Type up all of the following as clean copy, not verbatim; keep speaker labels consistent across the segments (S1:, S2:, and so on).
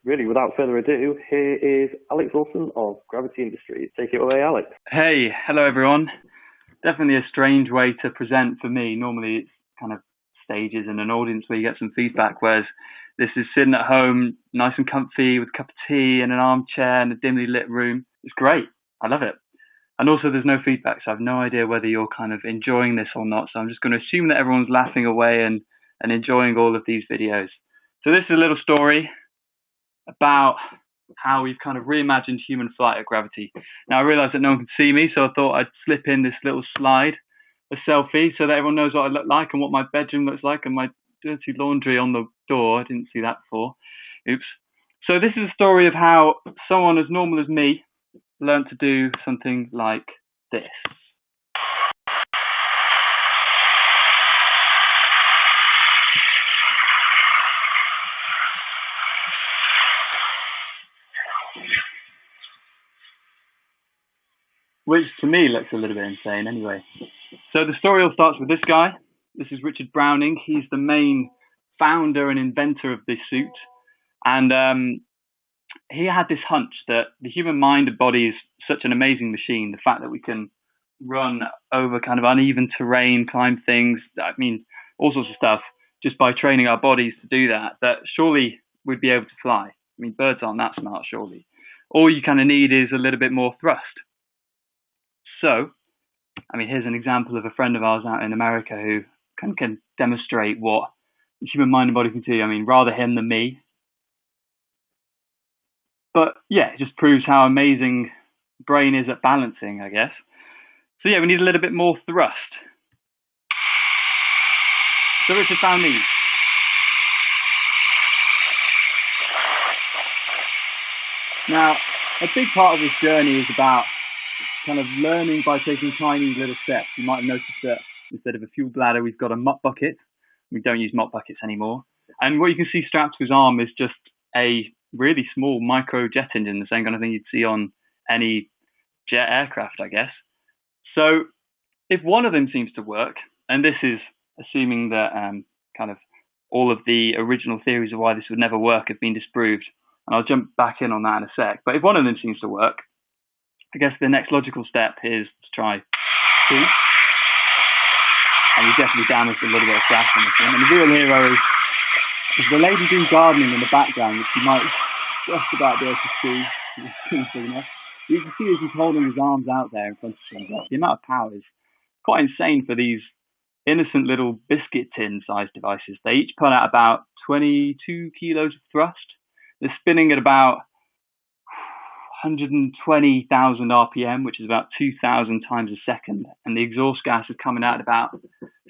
S1: really, without further ado, here is Alex Wilson of Gravity Industries. Take it away, Alex.
S2: Hey, hello everyone. Definitely a strange way to present for me. Normally it's kind of stages and an audience where you get some feedback, whereas this is sitting at home, nice and comfy with a cup of tea and an armchair in a dimly lit room. It's great. I love it. And also there's no feedback, so I have no idea whether you're kind of enjoying this or not. So I'm just going to assume that everyone's laughing away and enjoying all of these videos. So this is a little story about how we've kind of reimagined human flight at Gravity. Now I realised that no one could see me, so I thought I'd slip in this little slide, a selfie, so that everyone knows what I look like and what my bedroom looks like and my dirty laundry on the door. I didn't see that before. Oops. So this is a story of how someone as normal as me learned to do something like this. Which to me looks a little bit insane anyway. So the story all starts with this guy. This is Richard Browning. He's the main founder and inventor of this suit. And he had this hunch that the human mind and body is such an amazing machine. The fact that we can run over kind of uneven terrain, climb things, all sorts of stuff, just by training our bodies to do that, that surely we'd be able to fly. I mean, birds aren't that smart, surely. All you kind of need is a little bit more thrust. So, here's an example of a friend of ours out in America who can demonstrate what the human mind and body can do. Rather him than me. But yeah, it just proves how amazing brain is at balancing, I guess. So yeah, we need a little bit more thrust. So Richard found these. Now, a big part of this journey is about kind of learning by taking tiny little steps. You might have noticed that instead of a fuel bladder, we've got a mop bucket. We don't use mop buckets anymore. And what you can see strapped to his arm is just a really small micro jet engine, the same kind of thing you'd see on any jet aircraft, I guess. So if one of them seems to work, and this is assuming that kind of all of the original theories of why this would never work have been disproved, and I'll jump back in on that in a sec, but if one of them seems to work, I guess the next logical step is to try two. And we've definitely damaged a little bit of crash on this one. And the real hero is the lady doing gardening in the background, which you might just about be able to see. You can see as he's holding his arms out there in front of him. The amount of power is quite insane for these innocent little biscuit tin sized devices. They each put out about 22 kilos of thrust. They're spinning at about 120,000 RPM, which is about 2,000 times a second. And the exhaust gas is coming out at about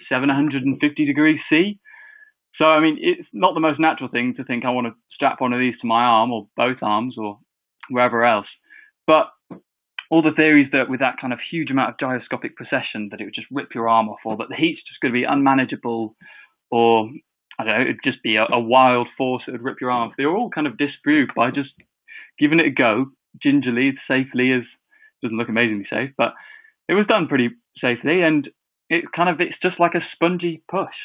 S2: 750 degrees C. So, it's not the most natural thing to think I want to strap one of these to my arm or both arms or wherever else. But all the theories that with that kind of huge amount of gyroscopic precession that it would just rip your arm off, or that the heat's just going to be unmanageable, or I don't know, it'd just be a wild force that would rip your arm off. They were all kind of disproved by just giving it a go, gingerly, safely, as doesn't look amazingly safe, but it was done pretty safely, and it's just like a spongy push,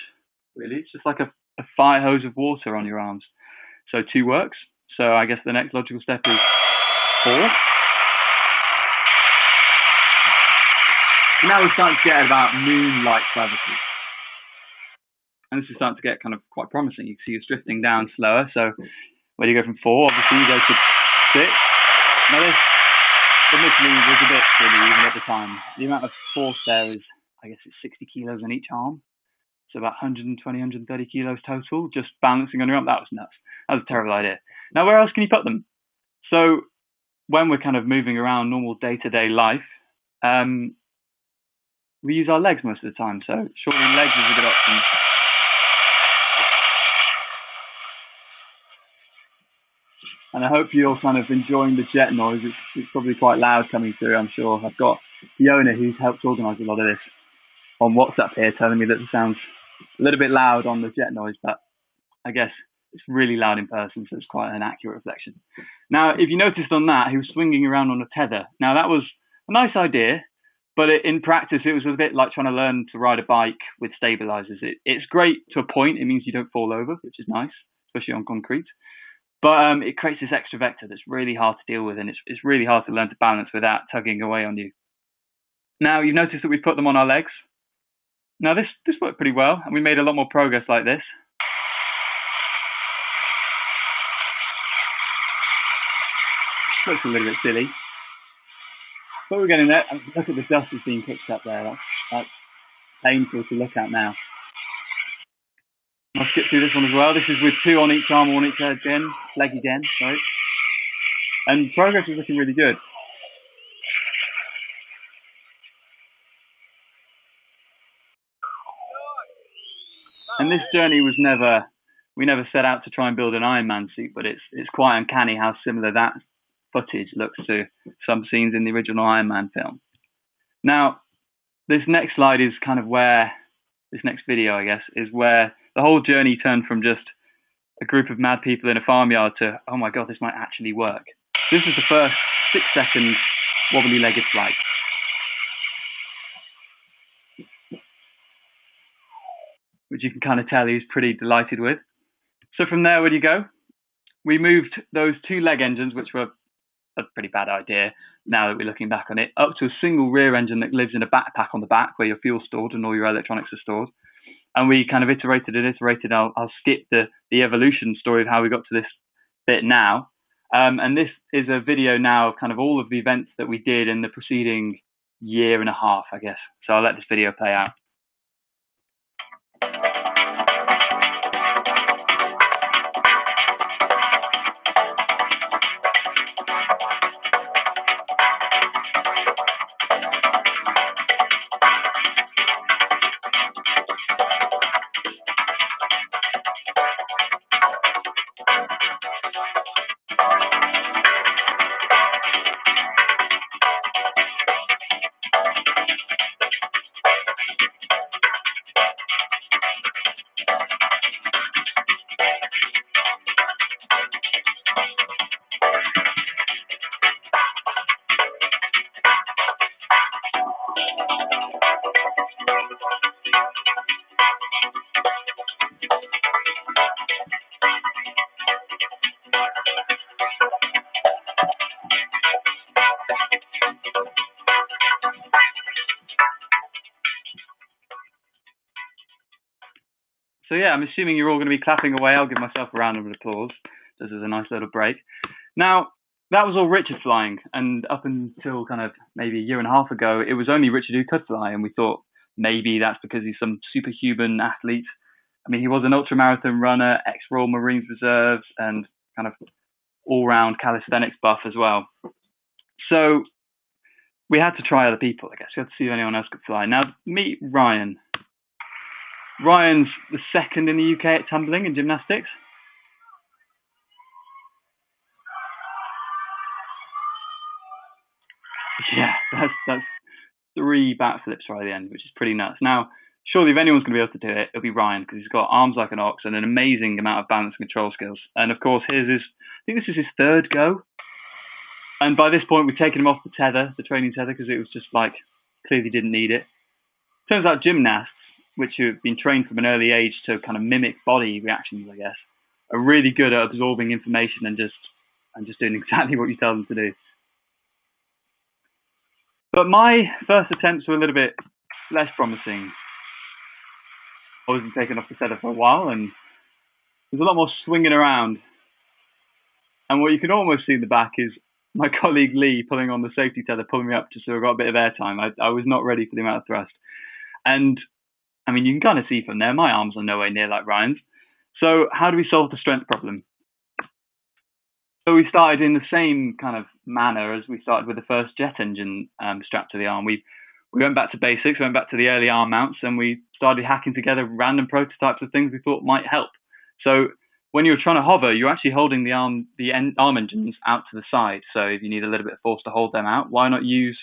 S2: really. It's just like a fire hose of water on your arms. So 2 works. So I guess the next logical step is 4. And now we're starting to get about moon-like gravity. And this is starting to get kind of quite promising. You can see it's drifting down slower. So where do you go from 4? Obviously you go to 6. Now this, admittedly, was a bit silly even at the time. The amount of force there is, I guess it's 60 kilos on each arm. So about 120, 130 kilos total, just balancing on your arm. That was nuts. That was a terrible idea. Now, where else can you put them? So when we're kind of moving around normal day-to-day life, we use our legs most of the time. So surely legs is a good option. And I hope you're kind of enjoying the jet noise. It's probably quite loud coming through, I'm sure. I've got Fiona, who's helped organise a lot of this, on WhatsApp here, telling me that it sounds a little bit loud on the jet noise, but I guess it's really loud in person, so it's quite an accurate reflection. Now, if you noticed on that, he was swinging around on a tether. Now, that was a nice idea, but in practice, it was a bit like trying to learn to ride a bike with stabilizers. It's great to a point. It means you don't fall over, which is nice, especially on concrete. But it creates this extra vector that's really hard to deal with, and it's really hard to learn to balance without tugging away on you. Now, you've noticed that we've put them on our legs. Now, this worked pretty well, and we made a lot more progress like this. Looks a little bit silly, but we're getting there. Look at the dust that's being kicked up there. That's painful to look at now. I'll skip through this one as well. This is with 2 on each arm, 1 on each leg again, sorry. And progress is looking really good. And this journey was we never set out to try and build an Ironman suit, but it's quite uncanny how similar that footage looks to some scenes in the original Ironman film. Now, this next slide is kind of where, this next video, I guess, is where the whole journey turned from just a group of mad people in a farmyard to, oh my God, this might actually work. This is the first 6-second wobbly-legged flight. Which you can kind of tell he was pretty delighted with. So from there, where do you go? We moved those 2 leg engines, which were a pretty bad idea now that we're looking back on it, up to a single rear engine that lives in a backpack on the back where your fuel's stored and all your electronics are stored. And we kind of iterated and iterated. I'll skip the evolution story of how we got to this bit now. And this is a video now of kind of all of the events that we did in the preceding year and a half, I guess. So I'll let this video play out. So yeah, I'm assuming you're all going to be clapping away. I'll give myself a round of applause. This is a nice little break. Now, that was all Richard flying, and up until kind of maybe a year and a half ago, it was only Richard who could fly, and we thought maybe that's because he's some superhuman athlete. I mean, he was an ultramarathon runner, ex-Royal Marines Reserves, and kind of all-round calisthenics buff as well. So we had to try other people, I guess. We had to see if anyone else could fly. Now, meet Ryan. Ryan's the second in the UK at tumbling and gymnastics. Yeah, that's 3 backflips right at the end, which is pretty nuts. Now, surely if anyone's going to be able to do it, it'll be Ryan, because he's got arms like an ox and an amazing amount of balance and control skills. And of course, I think this is his 3rd go. And by this point, we've taken him off the tether, the training tether, because it was just like, clearly didn't need it. Turns out gymnasts, which have been trained from an early age to kind of mimic body reactions, I guess, are really good at absorbing information and just doing exactly what you tell them to do. But my first attempts were a little bit less promising. I wasn't taken off the tether for a while, and there's a lot more swinging around. And what you can almost see in the back is my colleague Lee pulling on the safety tether, pulling me up just so I got a bit of airtime. I was not ready for the amount of thrust. And I mean, you can kind of see from there, my arms are nowhere near like Ryan's. So how do we solve the strength problem? So we started in the same kind of manner as we started with the first jet engine strapped to the arm. We went back to basics, went back to the early arm mounts, and we started hacking together random prototypes of things we thought might help. So when you're trying to hover, you're actually holding the arm engines out to the side. So if you need a little bit of force to hold them out, why not use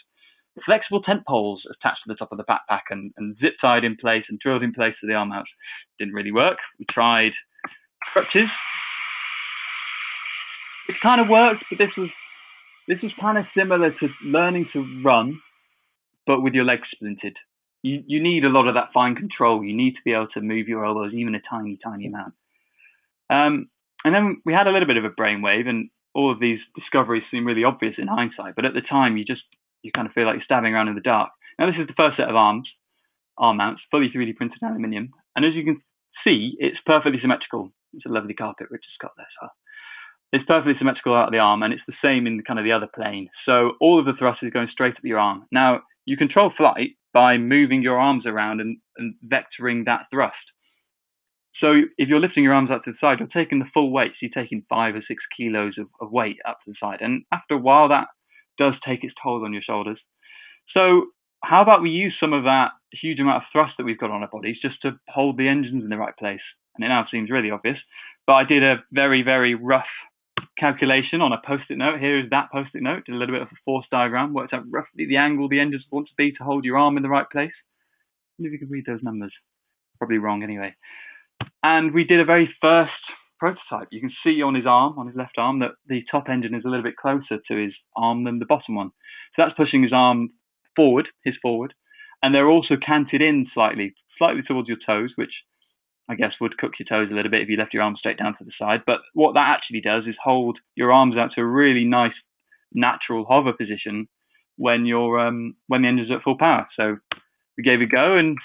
S2: flexible tent poles attached to the top of the backpack and zip tied in place and drilled in place to the arm mounts? Didn't really work. We tried crutches. It kind of worked, but this was kind of similar to learning to run, but with your legs splinted. You need a lot of that fine control. You need to be able to move your elbows even a tiny, tiny amount. And And then we had a little bit of a brainwave, and all of these discoveries seem really obvious in hindsight, but at the time you kind of feel like you're stabbing around in the dark. Now this is the first set of arm mounts, fully 3D printed aluminium, and as you can see, it's perfectly symmetrical. It's a lovely carpet Richard's got there as well. It's perfectly symmetrical out of the arm, and it's the same in kind of the other plane. So all of the thrust is going straight up your arm. Now, you control flight by moving your arms around and vectoring that thrust. So if you're lifting your arms out to the side, you're taking the full weight. So you're taking 5 or 6 kilos of weight up to the side. And after a while, that does take its toll on your shoulders. So how about we use some of that huge amount of thrust that we've got on our bodies just to hold the engines in the right place? And it now seems really obvious. But I did a very, very rough calculation on a post-it note. Here is that post-it note. Did a little bit of a force diagram. Worked out roughly the angle the engines want to be to hold your arm in the right place. If you can read those numbers. Probably wrong anyway. And we did a very first prototype. You can see on his arm, on his left arm, that the top engine is a little bit closer to his arm than the bottom one. So that's pushing his arm forward, and they're also canted in slightly towards your toes, which I guess would cook your toes a little bit if you left your arm straight down to the side. But what that actually does is hold your arms out to a really nice natural hover position when the engine's at full power. So we gave it a go, and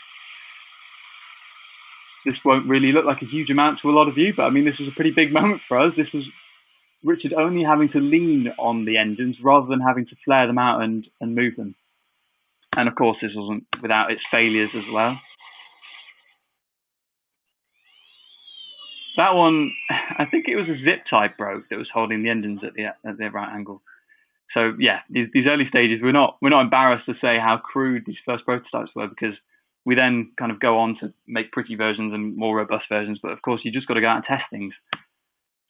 S2: this won't really look like a huge amount to a lot of you, but I mean, this was a pretty big moment for us. This was Richard only having to lean on the engines rather than having to flare them out and move them. And of course, this wasn't without its failures as well. That one, I think it was a zip tie broke that was holding the engines at the right angle. So yeah, these early stages, we're not embarrassed to say how crude these first prototypes were, because we then kind of go on to make pretty versions and more robust versions. But of course, you just got to go out and test things.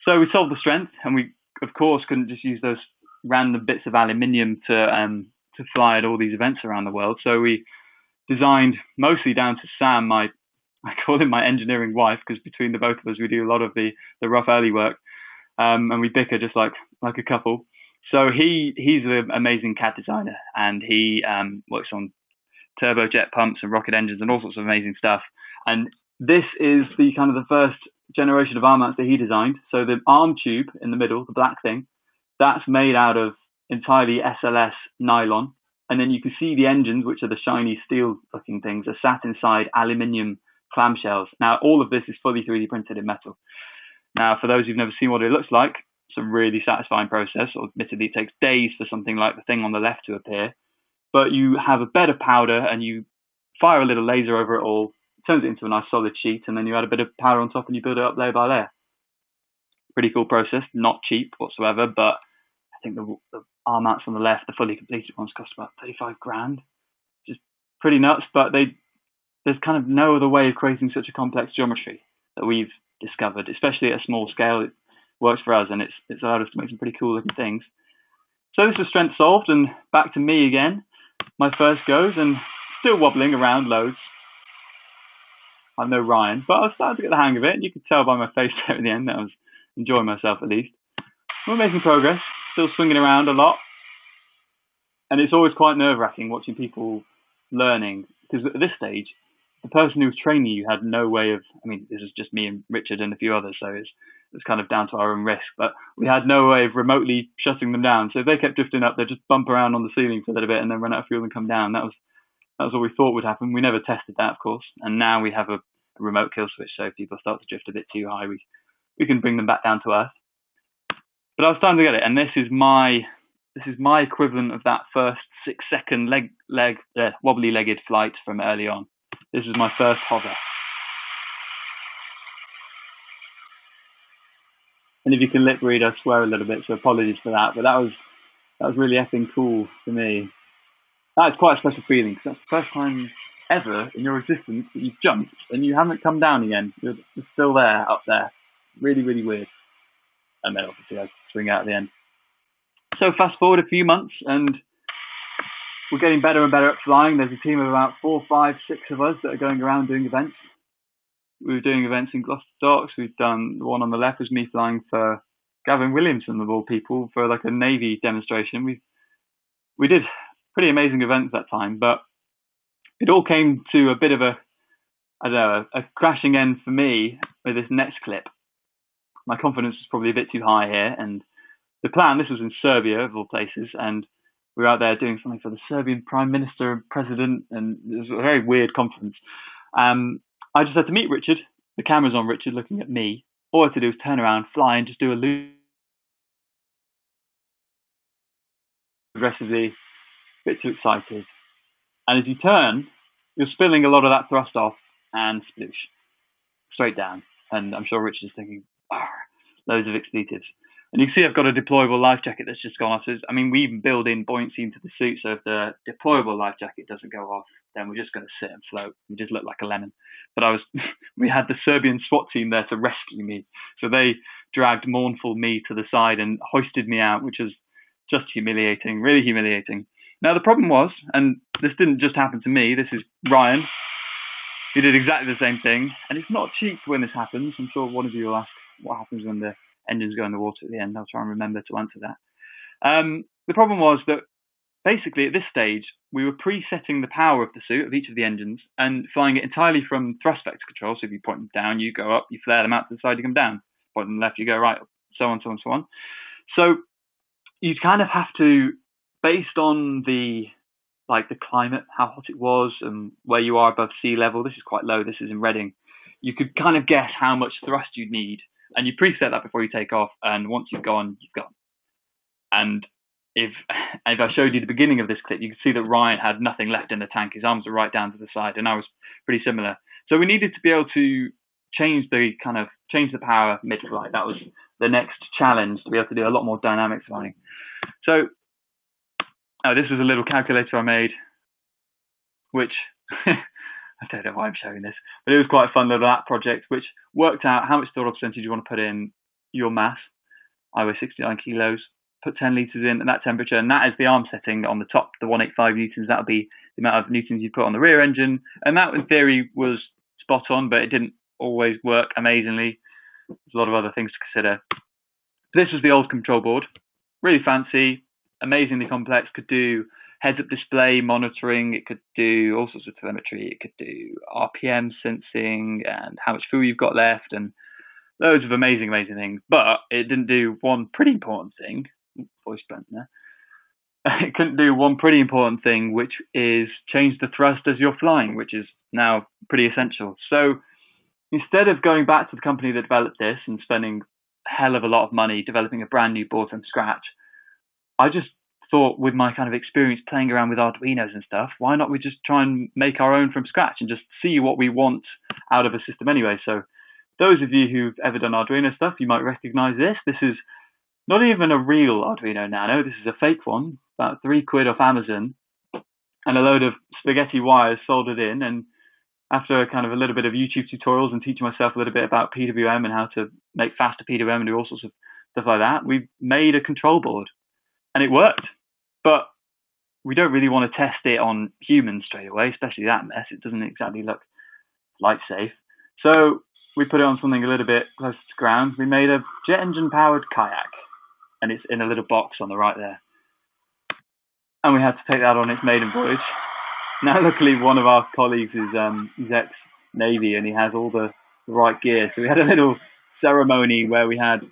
S2: So we solved the strength, and we of course couldn't just use those random bits of aluminium to fly at all these events around the world. So we designed, mostly down to Sam, I call him my engineering wife, because between the both of us, we do a lot of the rough early work, and we bicker just like a couple. So he's an amazing CAD designer, and he works on turbojet pumps and rocket engines and all sorts of amazing stuff. And this is the first generation of arm mounts that he designed. So the arm tube in the middle, the black thing, that's made out of entirely SLS nylon. And then you can see the engines, which are the shiny steel looking things, are sat inside aluminium clamshells. Now, all of this is fully 3D printed in metal. Now, for those who've never seen what it looks like, it's a really satisfying process. Admittedly, it takes days for something like the thing on the left to appear. But you have a bed of powder and you fire a little laser over it all, turns it into a nice solid sheet, and then you add a bit of powder on top and you build it up layer by layer. Pretty cool process, not cheap whatsoever, but I think the arm mounts on the left, the fully completed ones, cost about 35 grand, which is pretty nuts, but there's kind of no other way of creating such a complex geometry that we've discovered, especially at a small scale. It works for us, and it's allowed us to make some pretty cool looking things. So this was strength solved, and back to me again. My first goes, and still wobbling around loads. I'm no Ryan, but I was starting to get the hang of it, and you could tell by my face there at the end that I was enjoying myself at least. We're making progress, still swinging around a lot, and it's always quite nerve-wracking watching people learning, because at this stage, the person who was training you had no way of, I mean, this is just me and Richard and a few others, so it's kind of down to our own risk, but we had no way of remotely shutting them down. So if they kept drifting up, they'd just bump around on the ceiling for a little bit and then run out of fuel and come down. That was what we thought would happen. We never tested that, of course, and now we have a remote kill switch, so if people start to drift a bit too high, we can bring them back down to earth. But I was starting to get it, and this is my equivalent of that first 6-second wobbly-legged flight from early on. This is my first hover. And if you can lip read, I swear a little bit, so apologies for that. But that was really effing cool for me. That's quite a special feeling, because that's the first time ever in your existence that you've jumped and you haven't come down again. You're still there, up there. Really, really weird. And then obviously I swing out at the end. So fast forward a few months, and we're getting better and better at flying. There's a team of about 4, 5, 6 of us that are going around doing events. We were doing events in Gloucester Docks. We've done the one on the left was me flying for Gavin Williamson, of all people, for like a Navy demonstration. We did pretty amazing events that time, but it all came to a bit of a crashing end for me with this next clip. my confidence was probably a bit too high here. And the plan, this was in Serbia, of all places, and we were out there doing something for the Serbian Prime Minister and President, and it was a very weird conference. I just had to meet Richard. The camera's on Richard looking at me. All I had to do was turn around, fly, and just do a loop. Aggressively, a bit too excited. And as you turn, you're spilling a lot of that thrust off, and sploosh, straight down. And I'm sure Richard's thinking, loads of expletives. And you can see I've got a deployable life jacket that's just gone off. So, I mean, we even build in buoyancy into the suit, so if the deployable life jacket doesn't go off, then we're just going to sit and float. We just look like a lemon. But we had the Serbian SWAT team there to rescue me. So they dragged mournful me to the side and hoisted me out, which was just humiliating, really humiliating. Now, the problem was, and this didn't just happen to me, this is Ryan, who did exactly the same thing. And it's not cheap when this happens. I'm sure one of you will ask what happens when the engines go in the water at the end. I'll try and remember to answer that. The problem was that basically at this stage, we were presetting the power of the suit, of each of the engines, and flying it entirely from thrust vector control. So if you point them down, you go up, you flare them out to the side, you come down. Point them left, you go right, so on, so on, so on. So you kind of have to, based on the climate, how hot it was, and where you are above sea level, this is quite low, this is in Reading, you could kind of guess how much thrust you'd need. And you preset that before you take off, and once you've gone, you've gone. And if I showed you the beginning of this clip, you could see that Ryan had nothing left in the tank. His arms were right down to the side, and I was pretty similar. So we needed to be able to change the power mid-flight. That was the next challenge, to be able to do a lot more dynamic flying. So this was a little calculator I made, which I don't know why I'm showing this, but it was quite a fun little app project, which worked out how much throttle percentage you want to put in your mass. I weigh 69 kilos, put 10 litres in at that temperature, and that is the arm setting on the top, the 185 newtons. That would be the amount of newtons you put on the rear engine. And that, in theory, was spot on, but it didn't always work amazingly. There's a lot of other things to consider. This was the old control board, really fancy, amazingly complex, could do heads-up display monitoring, it could do all sorts of telemetry, it could do RPM sensing and how much fuel you've got left and loads of amazing things. But it didn't do one pretty important thing. Voice blank there. It couldn't do one pretty important thing, which is change the thrust as you're flying, which is now pretty essential. So instead of going back to the company that developed this and spending a hell of a lot of money developing a brand new board from scratch, I just thought, with my kind of experience playing around with Arduinos and stuff, why not we just try and make our own from scratch and just see what we want out of a system anyway. So those of you who've ever done Arduino stuff, you might recognize this. This is not even a real Arduino Nano. This is a fake one, about £3 off Amazon, and a load of spaghetti wires soldered in. And after kind of a little bit of YouTube tutorials and teaching myself a little bit about PWM and how to make faster PWM and do all sorts of stuff like that, we've made a control board. And it worked. But we don't really want to test it on humans straight away, especially that mess. It doesn't exactly look flight safe. So we put it on something a little bit closer to ground. We made a jet engine powered kayak, and it's in a little box on the right there. And we had to take that on its maiden voyage. Now, luckily, one of our colleagues is he's ex-Navy, and he has all the right gear. So we had a little ceremony where we had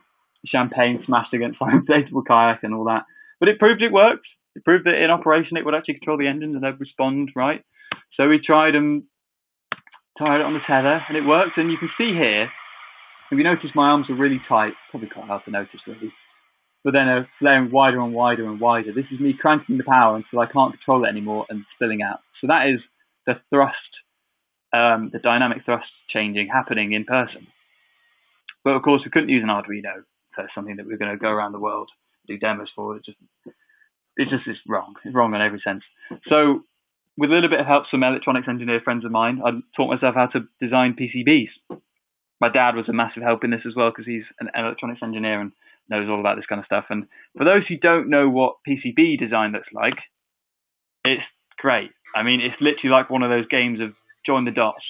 S2: champagne smashed against our inflatable kayak and all that. But it proved it worked. It proved that in operation it would actually control the engines and they'd respond right. So we tied it on the tether, and it worked. And you can see here, if you notice, my arms are really tight. Probably quite hard to notice, really. But then they're flaring wider and wider and wider. This is me cranking the power until I can't control it anymore and spilling out. So that is the thrust, the dynamic thrust changing happening in person. But of course, we couldn't use an Arduino for something that we were going to go around the world, do demos for. It just is wrong. It's wrong in every sense. So with a little bit of help from electronics engineer friends of mine, I taught myself how to design PCBs. My dad was a massive help in this as well, because he's an electronics engineer and knows all about this kind of stuff. And for those who don't know what PCB design looks like, it's great. I mean, it's literally like one of those games of join the dots.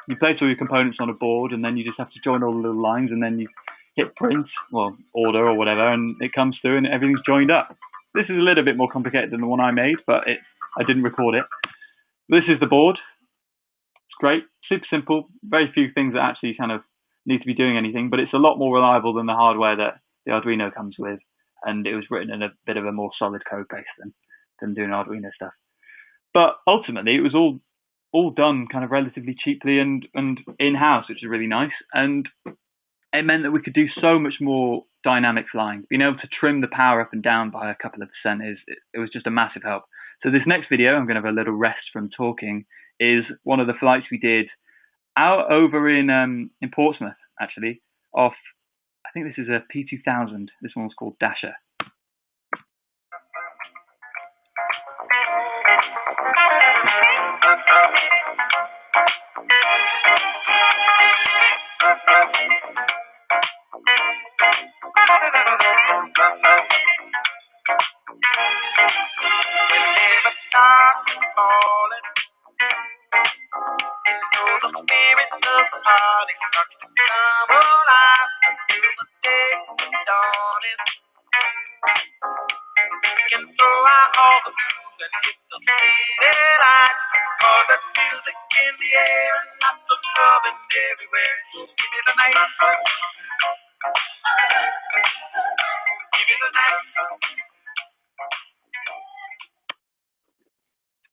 S2: You place all your components on a board, and then you just have to join all the little lines, and then you hit print, well, order or whatever, and it comes through and everything's joined up. This is a little bit more complicated than the one I made, but I didn't record it. This is the board. It's great, super simple, very few things that actually kind of need to be doing anything, but it's a lot more reliable than the hardware that the Arduino comes with, and it was written in a bit of a more solid code base than doing Arduino stuff. But ultimately, it was all done kind of relatively cheaply and in-house, which is really nice. And it meant that we could do so much more dynamic flying. Being able to trim the power up and down by a couple of percent it was just a massive help. So this next video, I'm going to have a little rest from talking, is one of the flights we did out over in Portsmouth, actually, off, I think this is a P2000. This one was called Dasher.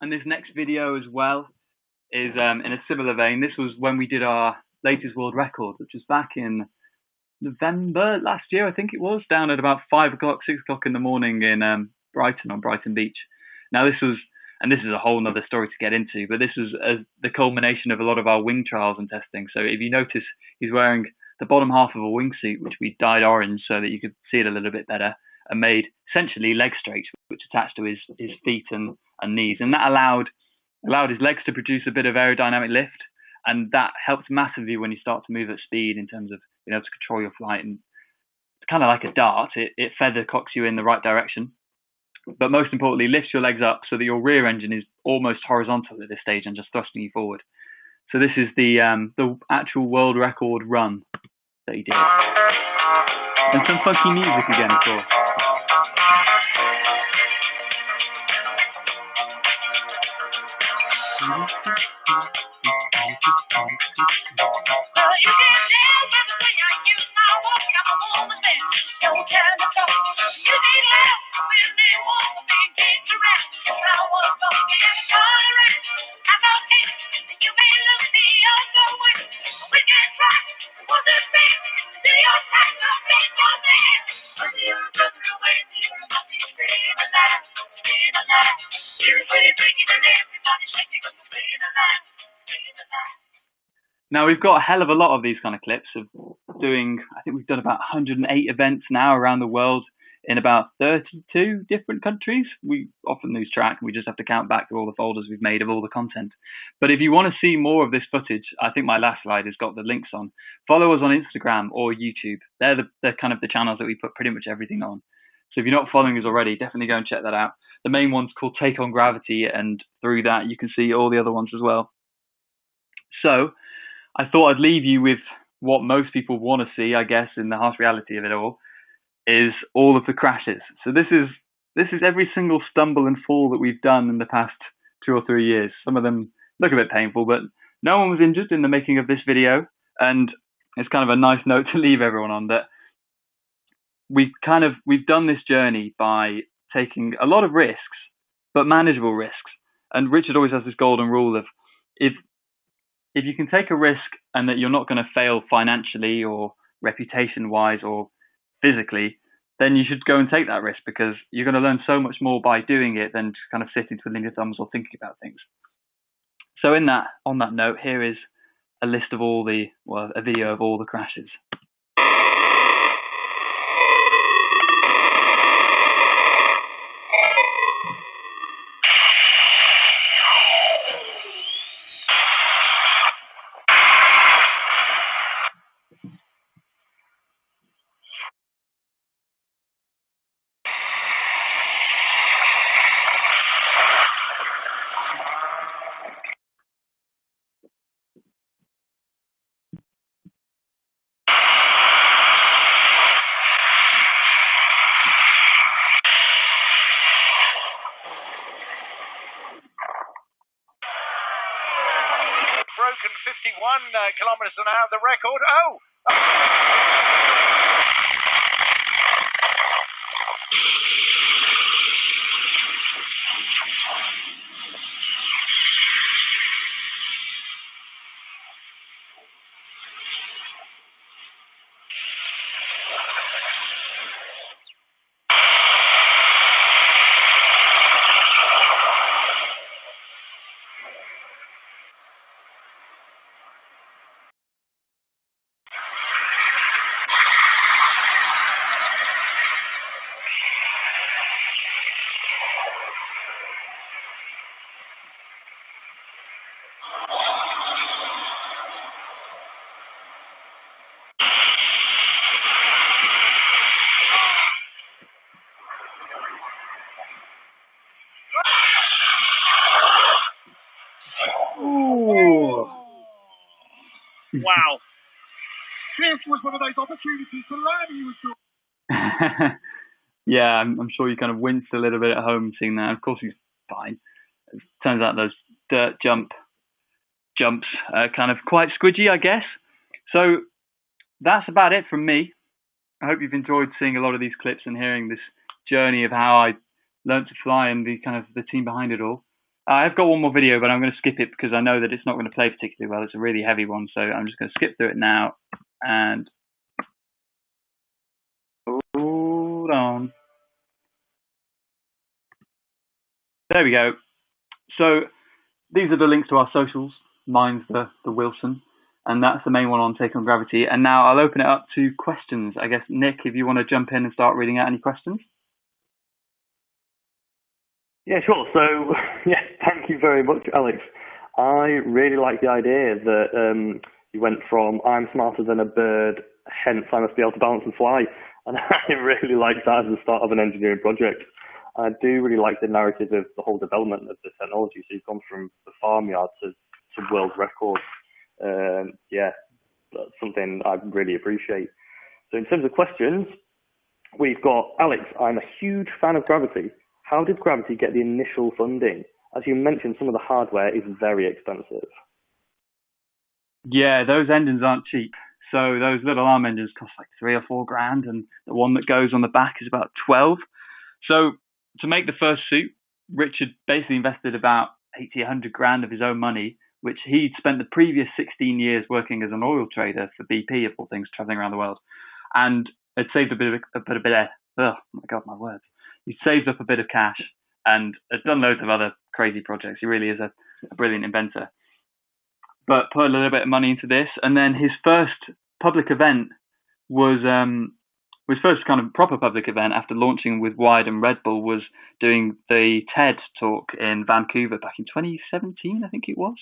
S2: And this next video as well is in a similar vein. This was when we did our latest world record, which was back in November last year, I think it was, down at about 5 o'clock, 6 o'clock in the morning in Brighton, on Brighton Beach. Now this is a whole nother story to get into, but this was the culmination of a lot of our wing trials and testing. So if you notice, he's wearing the bottom half of a wingsuit, which we dyed orange so that you could see it a little bit better, and made essentially leg strakes, which attached to his feet and knees. And that allowed his legs to produce a bit of aerodynamic lift, and that helps massively when you start to move at speed in terms of being able to control your flight. And it's kind of like a dart. It feather cocks you in the right direction, but most importantly, lifts your legs up so that your rear engine is almost horizontal at this stage and just thrusting you forward. So this is the actual world record run that he did. And some funky music again, of course. Now, we've got a hell of a lot of these kind of clips of doing, I think we've done about 108 events now around the world in about 32 different countries. We often lose track, and we just have to count back to all the folders we've made of all the content. But if you want to see more of this footage, I think my last slide has got the links on. Follow us on Instagram or YouTube. They're kind of the channels that we put pretty much everything on. So if you're not following us already, definitely go and check that out. The main one's called Take on Gravity, and through that you can see all the other ones as well. So I thought I'd leave you with what most people want to see, I guess, in the harsh reality of it all of the crashes. So this is every single stumble and fall that we've done in the past 2 or 3 years. Some of them look a bit painful, but no one was injured in the making of this video, and it's kind of a nice note to leave everyone on, that we've done this journey by taking a lot of risks, but manageable risks. And Richard always has this golden rule of if you can take a risk and that you're not going to fail financially or reputation-wise or physically, then you should go and take that risk, because you're going to learn so much more by doing it than just kind of sitting twiddling your thumbs or thinking about things. So on that note, here is a list of a video of all the crashes.
S3: kilometres an hour, the record. Oh! Wow. This was one of those opportunities to learn he was doing.
S2: Yeah, I'm sure you kind of winced a little bit at home seeing that. Of course he's fine. It turns out those dirt jumps are kind of quite squidgy, I guess. So that's about it from me. I hope you've enjoyed seeing a lot of these clips and hearing this journey of how I learned to fly and the team behind it all. I've got one more video, but I'm going to skip it because I know that it's not going to play particularly well. It's a really heavy one, so I'm just going to skip through it now. And hold on. There we go. So these are the links to our socials. Mine's the Wilson, and that's the main one on Take on Gravity. And now I'll open it up to questions. I guess, Nick, if you want to jump in and start reading out any questions.
S1: Yeah, sure. So, yeah, thank you very much, Alex. I really like the idea that you went from I'm smarter than a bird, hence I must be able to balance and fly. And I really like that as the start of an engineering project. I do really like the narrative of the whole development of the technology. So you've gone from the farmyard to world records. Yeah, that's something I really appreciate. So in terms of questions, we've got Alex, I'm a huge fan of Gravity. How did Gravity get the initial funding? As you mentioned, some of the hardware is very expensive.
S2: Yeah, those engines aren't cheap. So those little arm engines cost like $3 or $4 grand, and the one that goes on the back is about 12. So to make the first suit, Richard basically invested about 100 grand of his own money, which he'd spent the previous 16 years working as an oil trader for BP, of all things, traveling around the world, and had saved oh my God, my words. He saved up a bit of cash and has done loads of other crazy projects. He really is a brilliant inventor. But put a little bit of money into this, and then his first public event was his first kind of proper public event after launching with Wide and Red Bull was doing the TED talk in Vancouver back in 2017, I think it was.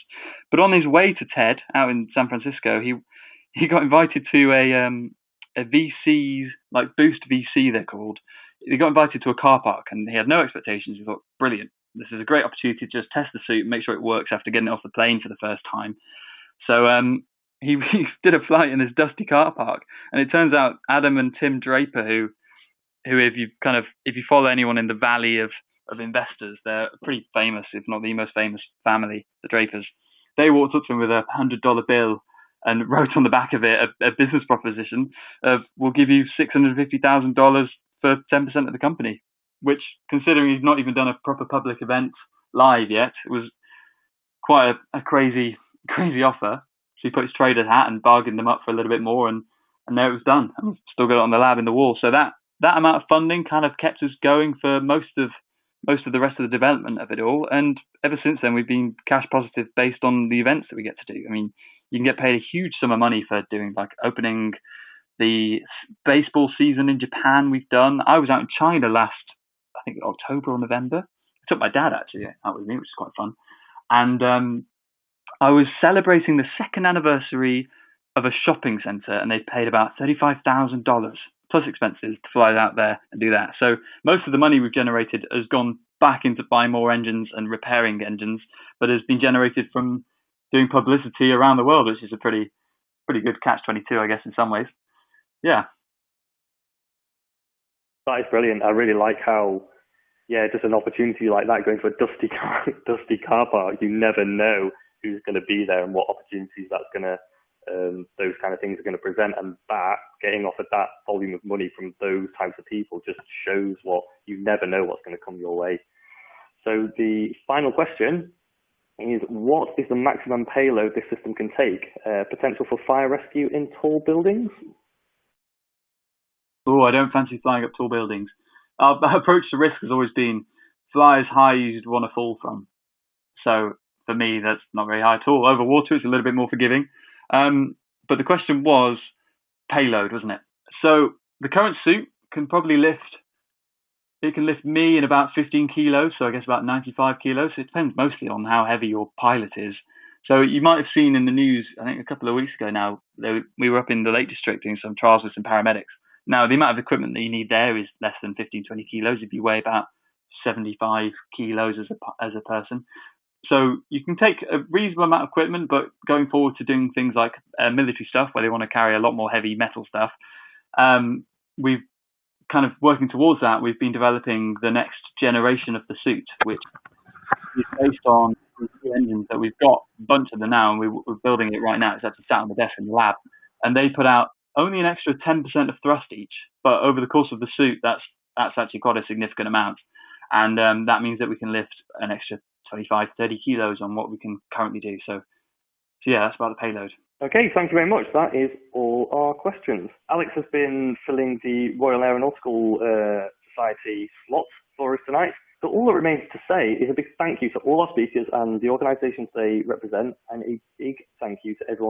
S2: But on his way to TED out in San Francisco, he got invited to a VC, like Boost VC they're called. He got invited to a car park and he had no expectations. He thought, brilliant, this is a great opportunity to just test the suit and make sure it works after getting it off the plane for the first time. So he did a flight in this dusty car park, and it turns out Adam and Tim Draper, who if you follow anyone in the valley of investors, they're pretty famous, if not the most famous family, the Drapers. They walked up to him with a $100 bill and wrote on the back of it a business proposition of, we'll give you $650,000 for 10% of the company, which, considering he's not even done a proper public event live yet, it was quite a crazy offer. So he put his trader's hat and bargained them up for a little bit more, and there it was done. And we've still got it on the lab in the wall. So that amount of funding kind of kept us going for most of the rest of the development of it all. And ever since then, we've been cash positive based on the events that we get to do. I mean, you can get paid a huge sum of money for doing, like, opening the baseball season in Japan. We've done. I was out in China last, I think, October or November. I took my dad actually out with me, which is quite fun. And I was celebrating the second anniversary of a shopping centre, and they paid about $35,000 plus expenses to fly out there and do that. So most of the money we've generated has gone back into buying more engines and repairing engines, but has been generated from doing publicity around the world, which is a pretty good catch-22, I guess, in some ways. Yeah.
S1: That is brilliant. I really like how, just an opportunity like that, going to a dusty car park, you never know who's going to be there and what opportunities those kind of things are going to present, and that getting offered that volume of money from those types of people just shows what you never know what's going to come your way. So the final question is, what is the maximum payload this system can take? Potential for fire rescue in tall buildings?
S2: Oh, I don't fancy flying up tall buildings. Our approach to risk has always been fly as high as you'd want to fall from. So for me, that's not very high at all. Over water, it's a little bit more forgiving. But the question was payload, wasn't it? So the current suit can probably lift me in about 15 kilos, so I guess about 95 kilos. It depends mostly on how heavy your pilot is. So you might have seen in the news, I think a couple of weeks ago now, we were up in the Lake District doing some trials with some paramedics. Now, the amount of equipment that you need there is less than 15, 20 kilos if you weigh about 75 kilos as a person. So you can take a reasonable amount of equipment, but going forward to doing things like military stuff where they want to carry a lot more heavy metal stuff, we've kind of working towards that. We've been developing the next generation of the suit, which is based on the engines that we've got, a bunch of them now, and we're building it right now. It's actually sat on the desk in the lab, and they put out only an extra 10% of thrust each, but over the course of the suit, that's actually quite a significant amount, and that means that we can lift an extra 25, 30 kilos on what we can currently do. So yeah, that's about the payload.
S1: Okay, thank you very much. That is all our questions. Alex has been filling the Royal Aeronautical Society slot for us tonight. So all that remains to say is a big thank you to all our speakers and the organisations they represent, and a big thank you to everyone